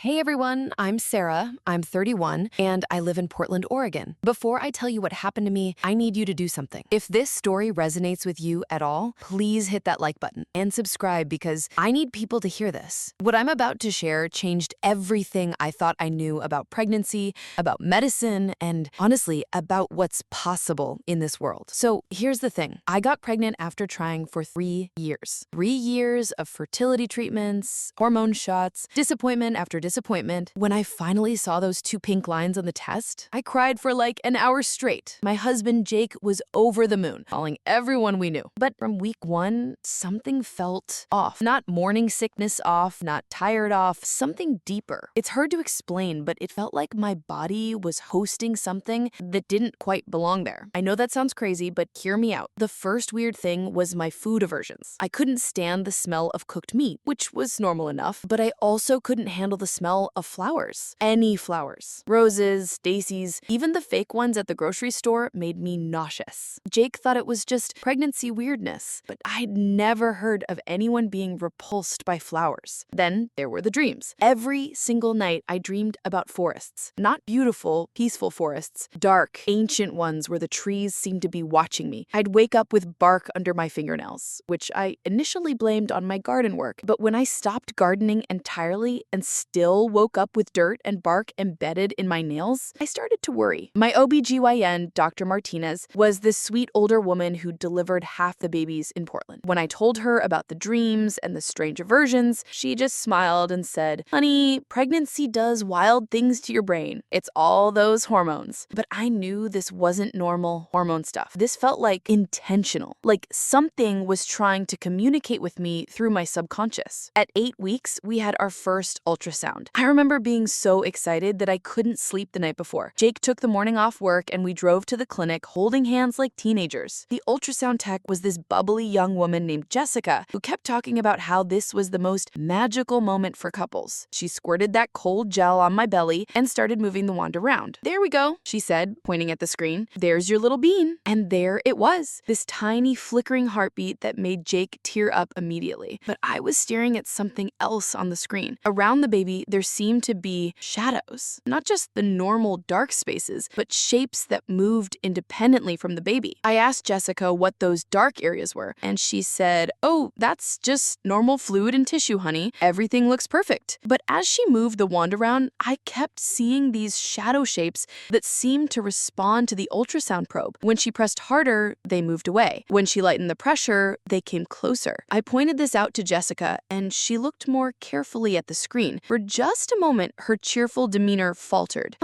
Hey everyone, I'm Sarah. I'm 31 and I live in Portland, Oregon. Before I tell you what happened to me, I need you to do something. If this story resonates with you at all, please hit that like button and subscribe because I need people to hear this. What I'm about to share changed everything I thought I knew about pregnancy, about medicine, and honestly, about what's possible in this world. So here's the thing. I got pregnant after trying for 3 years. 3 years of fertility treatments, hormone shots, disappointment after disappointment. When I finally saw those 2 pink lines on the test, I cried for like an hour straight. My husband, Jake, was over the moon, calling everyone we knew. But from week 1, something felt off. Not morning sickness off, not tired off, something deeper. It's hard to explain, but it felt like my body was hosting something that didn't quite belong there. I know that sounds crazy, but hear me out. The first weird thing was my food aversions. I couldn't stand the smell of cooked meat, which was normal enough, but I also couldn't handle the smell of flowers. Any flowers. Roses, daisies, even the fake ones at the grocery store made me nauseous. Jake thought it was just pregnancy weirdness, but I'd never heard of anyone being repulsed by flowers. Then there were the dreams. Every single night I dreamed about forests. Not beautiful, peaceful forests. Dark, ancient ones where the trees seemed to be watching me. I'd wake up with bark under my fingernails, which I initially blamed on my garden work. But when I stopped gardening entirely and still woke up with dirt and bark embedded in my nails, I started to worry. My OBGYN, Dr. Martinez, was this sweet older woman who delivered half the babies in Portland. When I told her about the dreams and the strange aversions, she just smiled and said, "Honey, pregnancy does wild things to your brain. It's all those hormones." But I knew this wasn't normal hormone stuff. This felt like intentional, like something was trying to communicate with me through my subconscious. At 8 weeks, we had our first ultrasound. I remember being so excited that I couldn't sleep the night before. Jake took the morning off work and we drove to the clinic holding hands like teenagers. The ultrasound tech was this bubbly young woman named Jessica who kept talking about how this was the most magical moment for couples. She squirted that cold gel on my belly and started moving the wand around. "There we go," she said, pointing at the screen. "There's your little bean." And there it was, this tiny flickering heartbeat that made Jake tear up immediately. But I was staring at something else on the screen. Around the baby, there seemed to be shadows. Not just the normal dark spaces, but shapes that moved independently from the baby. I asked Jessica what those dark areas were, and she said, "Oh, that's just normal fluid and tissue, honey. Everything looks perfect." But as she moved the wand around, I kept seeing these shadow shapes that seemed to respond to the ultrasound probe. When she pressed harder, they moved away. When she lightened the pressure, they came closer. I pointed this out to Jessica, and she looked more carefully at the screen. For just a moment, her cheerful demeanor faltered.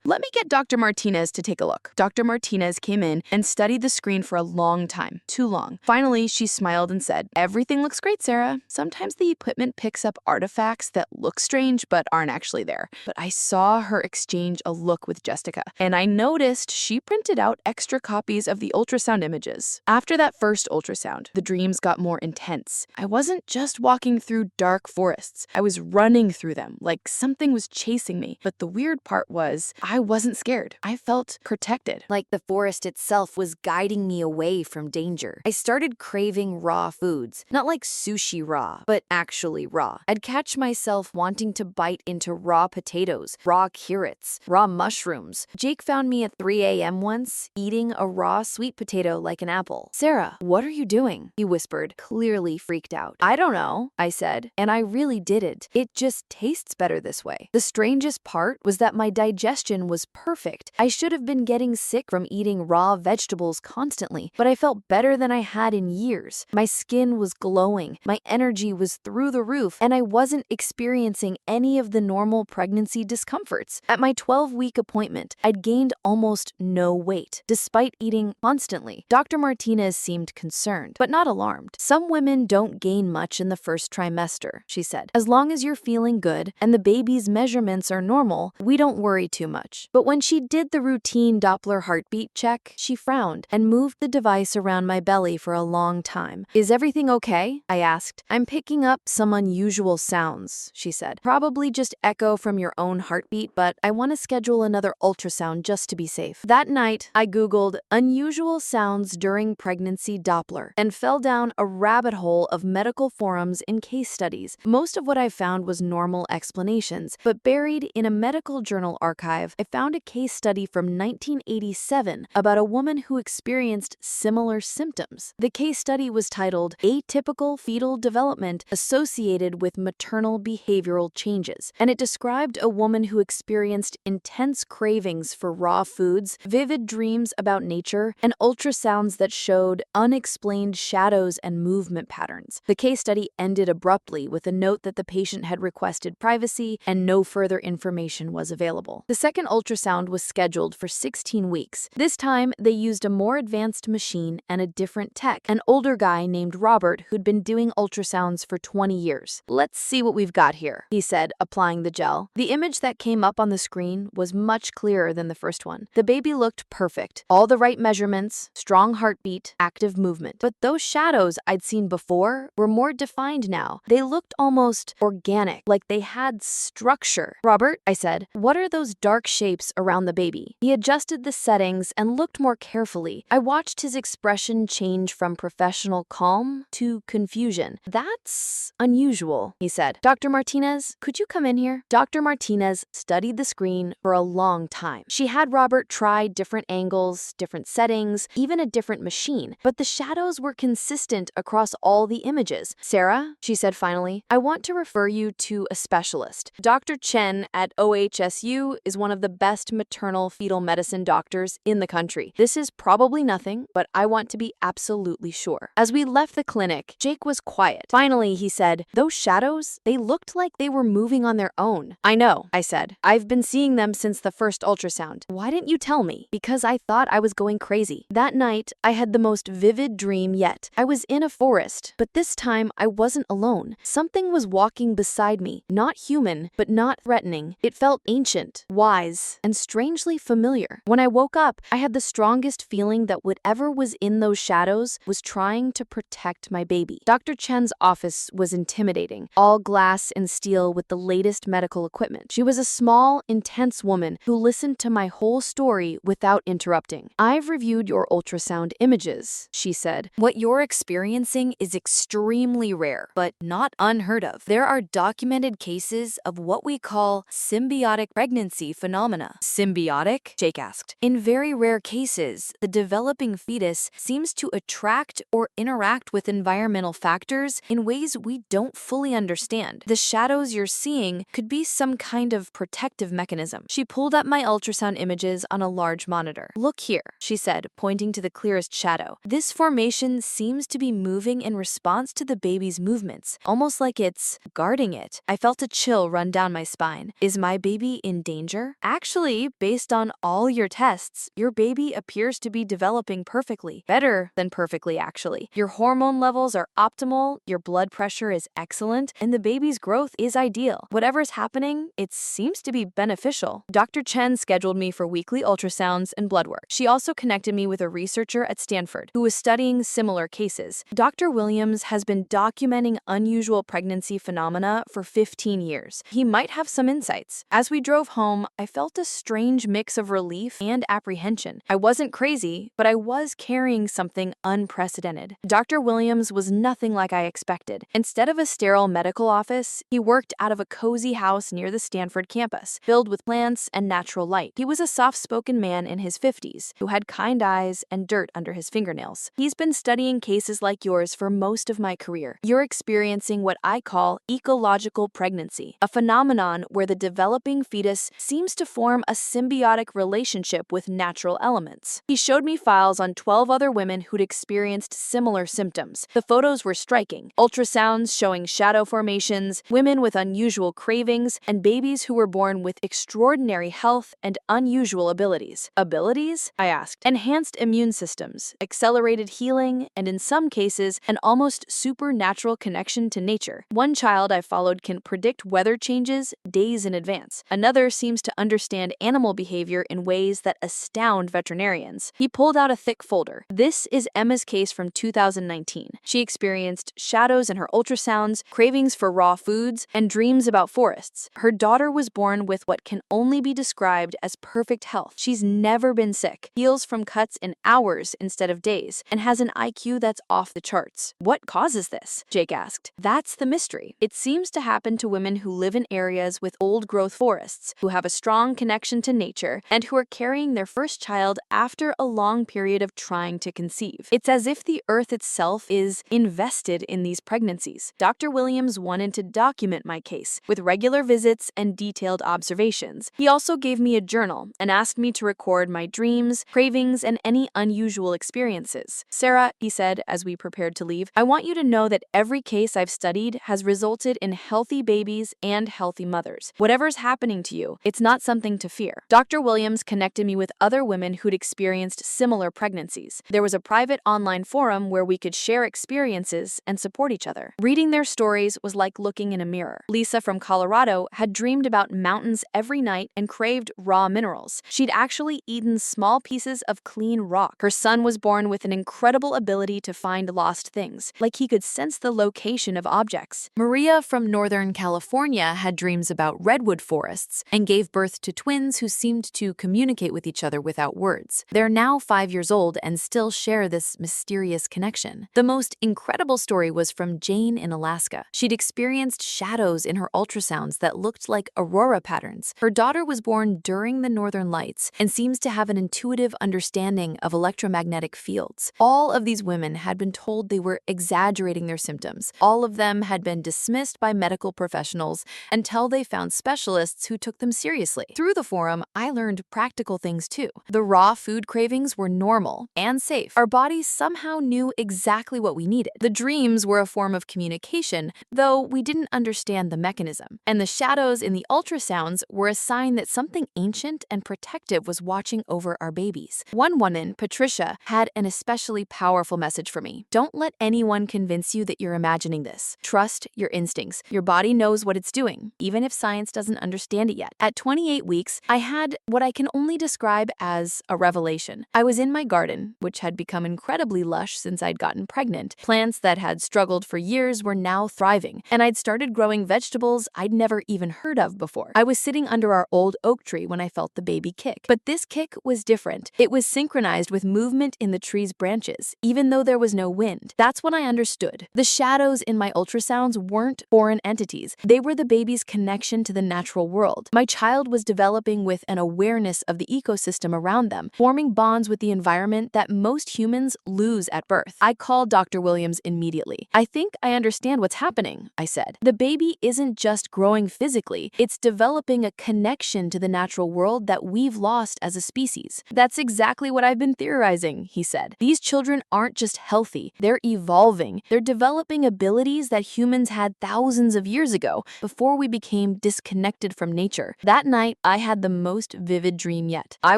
Let me get Dr. Martinez to take a look." Dr. Martinez came in and studied the screen for a long time. Too long. Finally, she smiled and said, "Everything looks great, Sarah. Sometimes the equipment picks up artifacts that look strange but aren't actually there." But I saw her exchange a look with Jessica, and I noticed she printed out extra copies of the ultrasound images. After that first ultrasound, the dreams got more intense. I wasn't just walking through dark forests. I was running through them like something was chasing me. But the weird part was I wasn't scared. I felt protected. Like the forest itself was guiding me away from danger. I started craving raw foods, not like sushi raw, but actually raw. I'd catch myself wanting to bite into raw potatoes, raw carrots, raw mushrooms. Jake found me at 3 a.m. once, eating a raw sweet potato like an apple. "Sarah, what are you doing?" he whispered, clearly freaked out. "I don't know," I said, and I really didn't. It just tastes better this way. The strangest part was that my digestion was perfect. I should have been getting sick from eating raw vegetables constantly, but I felt better than I had in years. My skin was glowing, my energy was through the roof, and I wasn't experiencing any of the normal pregnancy discomforts. At my 12-week appointment, I'd gained almost no weight, despite eating constantly. Dr. Martinez seemed concerned, but not alarmed. "Some women don't gain much in the first trimester," she said. "As long as you're feeling good and the baby's measurements are normal, we don't worry too much." But when she did the routine Doppler heartbeat check, she frowned and moved the device around my belly for a long time. "Is everything okay?" I asked. "I'm picking up some unusual sounds," she said. "Probably just echo from your own heartbeat, but I want to schedule another ultrasound just to be safe." That night, I Googled unusual sounds during pregnancy Doppler and fell down a rabbit hole of medical forums and case studies. Most of what I I found was normal explanations, but buried in a medical journal archive, I found a case study from 1987 about a woman who experienced similar symptoms. The case study was titled Atypical Fetal Development Associated with Maternal Behavioral Changes, and it described a woman who experienced intense cravings for raw foods, vivid dreams about nature, and ultrasounds that showed unexplained shadows and movement patterns. The case study ended abruptly with a note that the patient had requested privacy and no further information was available. The second ultrasound was scheduled for 16 weeks. This time, they used a more advanced machine and a different tech, an older guy named Robert who'd been doing ultrasounds for 20 years. "Let's see what we've got here," he said, applying the gel. The image that came up on the screen was much clearer than the first one. The baby looked perfect. All the right measurements, strong heartbeat, active movement. But those shadows I'd seen before were more defined now. They looked almost organic, like they had structure. "Robert," I said, "what are those dark shapes around the baby?" He adjusted the settings and looked more carefully. I watched his expression change from professional calm to confusion. "That's unusual," he said. "Dr. Martinez, could you come in here?" Dr. Martinez studied the screen for a long time. She had Robert try different angles, different settings, even a different machine, but the shadows were consistent across all the images. "Sarah," she said finally, "I want to refer you to a specialist. Dr. Chen at OHSU is one of the best maternal fetal medicine doctors in the country. This is probably nothing, but I want to be absolutely sure." As we left the clinic, Jake was quiet. Finally, he said, "Those shadows, they looked like they were moving on their own." "I know," I said. "I've been seeing them since the first ultrasound. Why didn't you tell me?" "Because I thought I was going crazy." That night, I had the most vivid dream yet. I was in a forest, but this time I wasn't alone. Something was walking beside me, not human, but not threatening. It felt ancient, wise, and strangely familiar. When I woke up, I had the strongest feeling that whatever was in those shadows was trying to protect my baby. Dr. Chen's office was intimidating, all glass and steel with the latest medical equipment. She was a small, intense woman who listened to my whole story without interrupting. "I've reviewed your ultrasound images," she said. "What you're experiencing is extremely rare, but not unheard of. There are documented cases of what we call symbiotic pregnancy phenomena." "Symbiotic?" Jake asked. "In very rare cases, the developing fetus seems to attract or interact with environmental factors in ways we don't fully understand. The shadows you're seeing could be some kind of protective mechanism." She pulled up my ultrasound images on a large monitor. "Look here," she said, pointing to the clearest shadow. "This formation seems to be moving in response to the baby's movements, almost like it's guarding it." I felt a chill run down my spine. "Is my baby in danger?" "Actually, based on all your tests, your baby appears to be developing perfectly. Better than perfectly, actually. Your hormone levels are optimal, your blood pressure is excellent, and the baby's growth is ideal. Whatever's happening, it seems to be beneficial." Dr. Chen scheduled me for weekly ultrasounds and blood work. She also connected me with a researcher at Stanford who was studying similar cases. Dr. Williams has been documenting unusual pregnancy phenomena for 15 years. He might have some insights. As we drove home, I felt a strange mix of relief and apprehension. I wasn't crazy, but I was carrying something unprecedented. Dr. Williams was nothing like I expected. Instead of a sterile medical office, he worked out of a cozy house near the Stanford campus, filled with plants and natural light. He was a soft-spoken man in his 50s who had kind eyes and dirt under his fingernails. "He's been studying cases like yours for most of my career. You're experiencing what I call ecological pregnancy, a phenomenon where the developing fetus seems to form a symbiotic relationship with natural elements." He showed me files on 12 other women who'd experienced similar symptoms. The photos were striking. Ultrasounds showing shadow formations, women with unusual cravings, and babies who were born with extraordinary health and unusual abilities. "Abilities?" I asked. "Enhanced immune systems, accelerated healing, and in some cases, an almost supernatural connection to nature. One child I followed can predict weather changes days in advance. Another seems to understand animal behavior in ways that astound veterinarians." He pulled out a thick folder. "This is Emma's case from 2019. She experienced shadows in her ultrasounds, cravings for raw foods, and dreams about forests. Her daughter was born with what can only be described as perfect health. She's never been sick, heals from cuts in hours instead of days, and has an IQ that's off the charts." "What causes this?" Jake asked. "That's the mystery. It It seems to happen to women who live in areas with old-growth forests, who have a strong connection to nature, and who are carrying their first child after a long period of trying to conceive. It's as if the earth itself is invested in these pregnancies. Dr. Williams wanted to document my case with regular visits and detailed observations. He also gave me a journal and asked me to record my dreams, cravings, and any unusual experiences. "Sarah," he said as we prepared to leave, "I want you to know that every case I've studied has resulted in healthy babies and healthy mothers. Whatever's happening to you, it's not something to fear." Dr. Williams connected me with other women who'd experienced similar pregnancies. There was a private online forum where we could share experiences and support each other. Reading their stories was like looking in a mirror. Lisa from Colorado had dreamed about mountains every night and craved raw minerals. She'd actually eaten small pieces of clean rock. Her son was born with an incredible ability to find lost things, like he could sense the location of objects. Maria from Northern California had dreams about redwood forests and gave birth to twins who seemed to communicate with each other without words. They're now 5 years old and still share this mysterious connection. The most incredible story was from Jane in Alaska. She'd experienced shadows in her ultrasounds that looked like aurora patterns. Her daughter was born during the northern lights and seems to have an intuitive understanding of electromagnetic fields. All of these women had been told they were exaggerating their symptoms. All of them had been dismissed by medical professionals until they found specialists who took them seriously. Through the forum, I learned practical things too. The raw food cravings were normal and safe. Our bodies somehow knew exactly what we needed. The dreams were a form of communication, though we didn't understand the mechanism. And the shadows in the ultrasounds were a sign that something ancient and protective was watching over our babies. One woman, Patricia, had an especially powerful message for me. "Don't let anyone convince you that you're imagining this. Trust your instincts. Your body knows what it's doing, even if science doesn't understand it yet." At 28 weeks, I had what I can only describe as a revelation. I was in my garden, which had become incredibly lush since I'd gotten pregnant. Plants that had struggled for years were now thriving, and I'd started growing vegetables I'd never even heard of before. I was sitting under our old oak tree when I felt the baby kick. But this kick was different. It was synchronized with movement in the tree's branches, even though there was no wind. That's when I understood. The shadows in my ultrasounds weren't foreign entities. They were the baby's connection to the natural world. My child was developing with an awareness of the ecosystem around them, forming bonds with the environment that most humans lose at birth. I called Dr. Williams immediately. "I think I understand what's happening," I said. "The baby isn't just growing physically, it's developing a connection to the natural world that we've lost as a species." "That's exactly what I've been theorizing," he said. "These children aren't just healthy, they're evolving. They're developing abilities that humans had thousands of years ago, before we became disconnected from nature." That night, I had the most vivid dream yet. I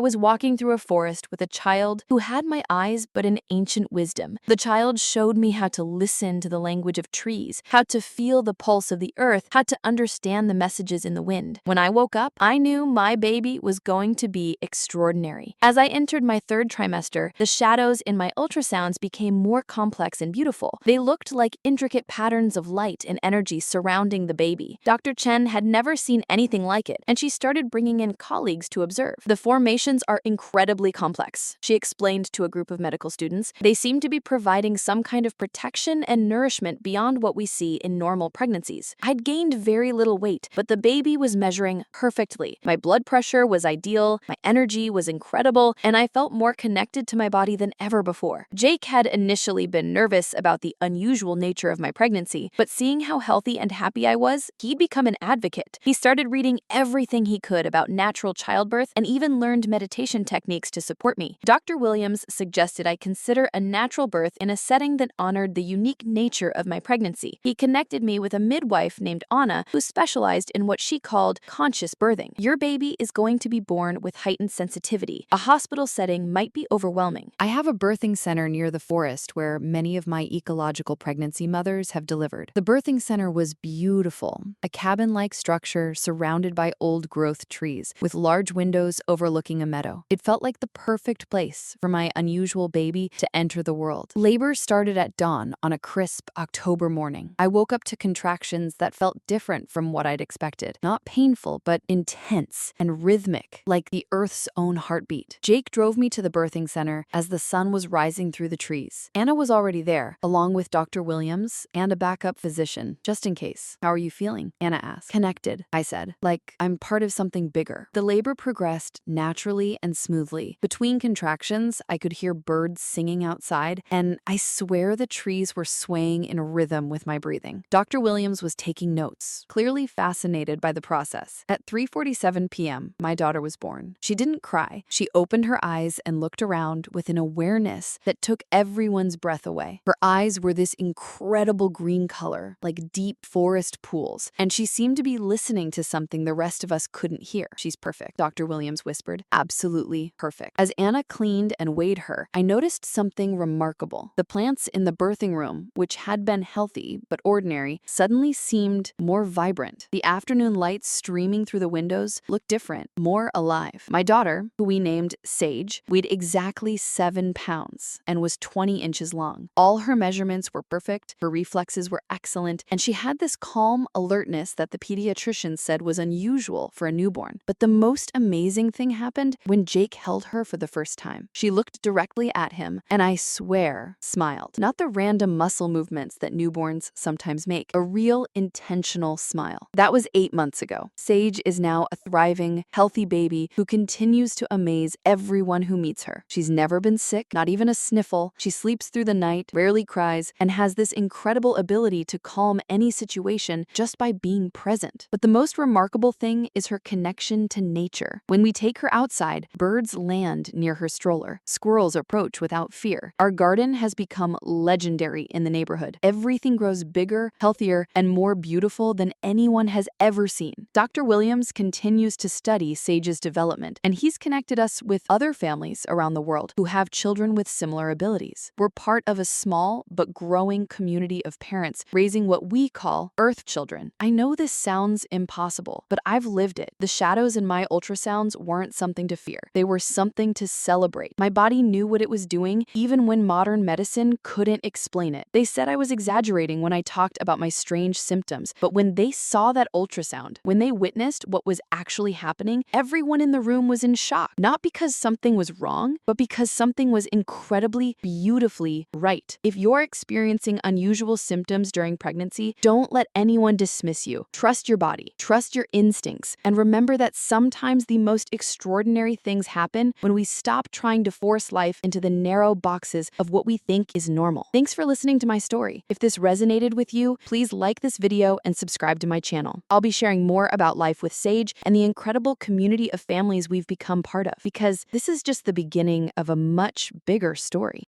was walking through a forest with a child who had my eyes but an ancient wisdom. The child showed me how to listen to the language of trees, how to feel the pulse of the earth, how to understand the messages in the wind. When I woke up, I knew my baby was going to be extraordinary. As I entered my third trimester, the shadows in my ultrasounds became more complex and beautiful. They looked like intricate patterns of light and energy surrounding the baby. Dr. Chen had never seen anything like it, and she started bringing in colleagues to observe. "The formations are incredibly complex," she explained to a group of medical students. "They seem to be providing some kind of protection and nourishment beyond what we see in normal pregnancies." I'd gained very little weight, but the baby was measuring perfectly. My blood pressure was ideal, my energy was incredible, and I felt more connected to my body than ever before. Jake had initially been nervous about the unusual nature of my pregnancy, but seeing how healthy and happy I was, he'd become an advocate. He started reading everything he could about natural childbirth and even learned meditation techniques to support me. Dr. Williams suggested I consider a natural birth in a setting that honored the unique nature of my pregnancy. He connected me with a midwife named Anna who specialized in what she called conscious birthing. "Your baby is going to be born with heightened sensitivity. A hospital setting might be overwhelming." I have a birthing center near the forest where many of my ecological pregnancy mothers have delivered. The birthing center was beautiful, a cabin-like structure surrounded by old-growth trees with large windows overlooking a meadow. It felt like the perfect place for my unusual baby to enter the world. Labor started at dawn on a crisp October morning. I woke up to contractions that felt different from what I'd expected. Not painful, but intense and rhythmic, like the Earth's own heartbeat. Jake drove me to the birthing center as the sun was rising through the trees. Anna was already there, along with Dr. Williams and a backup physician. just in case. How are you feeling? Anna asked. Connected, I said, like I'm part of something bigger. The labor progressed naturally and smoothly. Between contractions, I could hear birds singing outside, and I swear the trees were swaying in rhythm with my breathing. Dr. Williams was taking notes, clearly fascinated by the process. At 3:47 p.m., my daughter was born. She didn't cry. She opened her eyes and looked around with an awareness that took everyone's breath away. Her eyes were this incredible green color, like deep forest pools, and she seemed to be listening to something the rest of us couldn't hear. She's perfect, Dr. Williams whispered. Absolutely perfect. As Anna cleaned and weighed her, I noticed something remarkable. The plants in the birthing room, which had been healthy but ordinary, suddenly seemed more vibrant. The afternoon light streaming through the windows looked different, more alive. My daughter, who we named Sage, weighed exactly 7 pounds and was 20 inches long. All her measurements were perfect, her reflexes were excellent, and she had this calm alertness that the pediatrician said was unusual for a newborn. But the most amazing thing happened when Jake held her for the first time. She looked directly at him, and I swear, smiled. Not the random muscle movements that newborns sometimes make, a real intentional smile. That was 8 months ago. Sage is now a thriving, healthy baby who continues to amaze everyone who meets her. She's never been sick, not even a sniffle. She sleeps through the night, rarely cries, and has this incredible ability to calm any situation just by being present. But the most remarkable thing is her connection to nature. When we take her outside, birds land near her stroller. Squirrels approach without fear. Our garden has become legendary in the neighborhood. Everything grows bigger, healthier, and more beautiful than anyone has ever seen. Dr. Williams continues to study Sage's development, and he's connected us with other families around the world who have children with similar abilities. We're part of a small but growing community of parents raising what we call Earth children. I know this sounds impossible, but I've lived it. The shadows in my ultrasounds weren't something to fear. They were something to celebrate. My body knew what it was doing, even when modern medicine couldn't explain it. They said I was exaggerating when I talked about my strange symptoms, but when they saw that ultrasound, when they witnessed what was actually happening, everyone in the room was in shock. Not because something was wrong, but because something was incredibly, beautifully right. If you're experiencing unusual symptoms during pregnancy, don't let anyone dismiss you. Trust your body, trust your instincts, and remember that sometimes the most extraordinary things happen when we stop trying to force life into the narrow boxes of what we think is normal. Thanks for listening to my story. If this resonated with you, please like this video and subscribe to my channel. I'll be sharing more about life with Sage and the incredible community of families we've become part of, because this is just the beginning of a much bigger story.